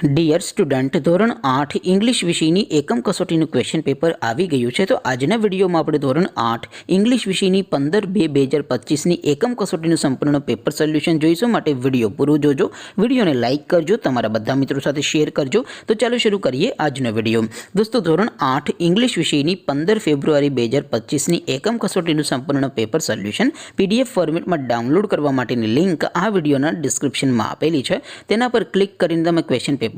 Dear student, ધોરણ 8 English વિષયની એકમ કસોટીનું ક્વેશ્ચન પેપર આવી ગયું છે। તો આજના વિડીયોમાં આપણે ધોરણ 8 ઇંગ્લિશ વિષયની 15/2/2025ની એકમ કસોટીનું સંપૂર્ણ પેપર સોલ્યુશન જોઈશું। માટે વિડીયો પૂરો જોજો, વિડીયોને લાઇક કરજો, તમારા બધા મિત્રો સાથે શેર કરજો। તો ચાલો શરૂ કરીએ આજનો વિડીયો। દોસ્તો, ધોરણ 8 ઇંગ્લિશ વિષયની 15 ફેબ્રુઆરી 2025ની એકમ કસોટીનું સંપૂર્ણ પેપર સોલ્યુશન PDF ફોર્મેટમાં ડાઉનલોડ કરવા માટેની લિંક આ વિડીયોના ડિસ્ક્રિપ્શનમાં આપેલી છે। તેના પર ક્લિક કરીને તમે ક્વેશ્ચન પેપરની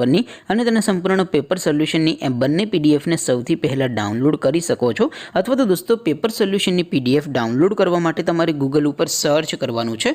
અને તેના સંપૂર્ણ પેપર સોલ્યુશનની એ બંને પીડીએફને સૌથી પહેલાં ડાઉનલોડ કરી શકો છો। અથવા તો દોસ્તો, પેપર સોલ્યુશનની પીડીએફ ડાઉનલોડ કરવા માટે તમારે ગૂગલ ઉપર સર્ચ કરવાનું છે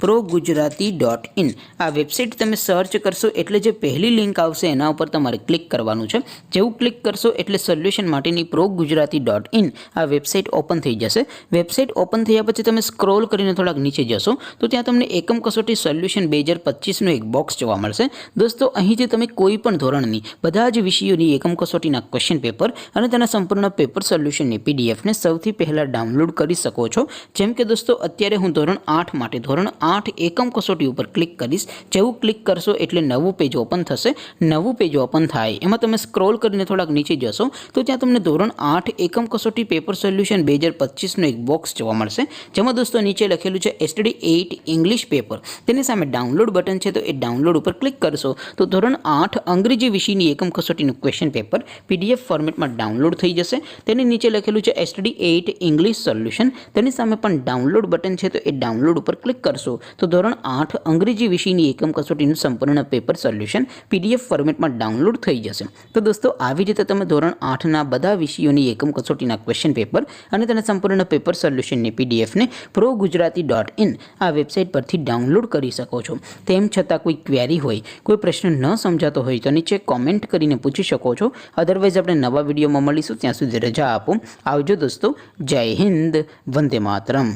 progujarati.in। આ વેબસાઇટ તમે સર્ચ કરશો એટલે જે પહેલી લિંક આવશે એના ઉપર તમારે ક્લિક કરવાનું છે। જેવું ક્લિક કરશો એટલે સોલ્યુશન માટેની progujarati.in આ વેબસાઇટ ઓપન થઈ જશે। વેબસાઇટ ઓપન થયા પછી તમે સ્ક્રોલ કરીને થોડાક નીચે જશો તો ત્યાં તમને એકમ કસોટી સોલ્યુશન 2025નું એક બોક્સ જોવા મળશે। દોસ્તો, અહીંથી તમે કોઈ પણ ધોરણની બધા જ વિષયોની એકમ કસોટીના ક્વેશ્ચન પેપર અને તેના સંપૂર્ણ પેપર સોલ્યુશનની પીડીએફને સૌથી પહેલાં ડાઉનલોડ કરી શકો છો। જેમ કે દોસ્તો, અત્યારે હું ધોરણ 8 માટે ધોરણ 8 એકમ કસોટી ઉપર ક્લિક કરીશ। જેવું ક્લિક કરશો એટલે નવું પેજ ઓપન થશે। નવું પેજ ઓપન થાય એમાં તમે સ્ક્રોલ કરીને થોડાક નીચે જશો તો ત્યાં તમને ધોરણ 8 એકમ કસોટી પેપર સોલ્યુશન 2025નું એક બોક્સ જોવા મળશે। જેમાં દોસ્તો નીચે લખેલું છે STD 8 ઇંગ્લિશ પેપર। તેની સામે ડાઉનલોડ બટન છે, તો એ ડાઉનલોડ ઉપર ક્લિક કરશો તો ધોરણ 8 અંગ્રેજી વિષયની એકમ કસોટીનું ક્વેશ્ચન પેપર PDF ફોર્મેટમાં ડાઉનલોડ થઈ જશે। તેની નીચે લખેલું છે STD 8 ઇંગ્લિશ સોલ્યુશન। તેની સામે પણ ડાઉનલોડ બટન છે, તો એ ડાઉનલોડ ઉપર ક્લિક કરશો તો ધોરણ 8 અંગ્રેજી વિષયની એકમ કસોટીનું સંપૂર્ણ પેપર સોલ્યુશન PDF ફોર્મેટમાં ડાઉનલોડ થઈ જશે। તો દોસ્તો, આવી રીતે તમે ધોરણ 8ના બધા વિષયોની એકમ કસોટીના ક્વેશ્ચન પેપર અને તેના સંપૂર્ણ પેપર સોલ્યુશનની પીડીએફને progujarati.in આ વેબસાઇટ પરથી ડાઉનલોડ કરી શકો છો। તેમ છતાં કોઈ ક્વેરી હોય, કોઈ પ્રશ્ન ન સમજાતો હોય તો નીચે કોમેન્ટ કરીને પૂછી શકો છો। અધરવાઇઝ આપણે નવા વિડીયોમાં મળીશું, ત્યાં સુધી રજા આપો। આવજો દોસ્તો, જય હિન્દ, વંદે માતરમ।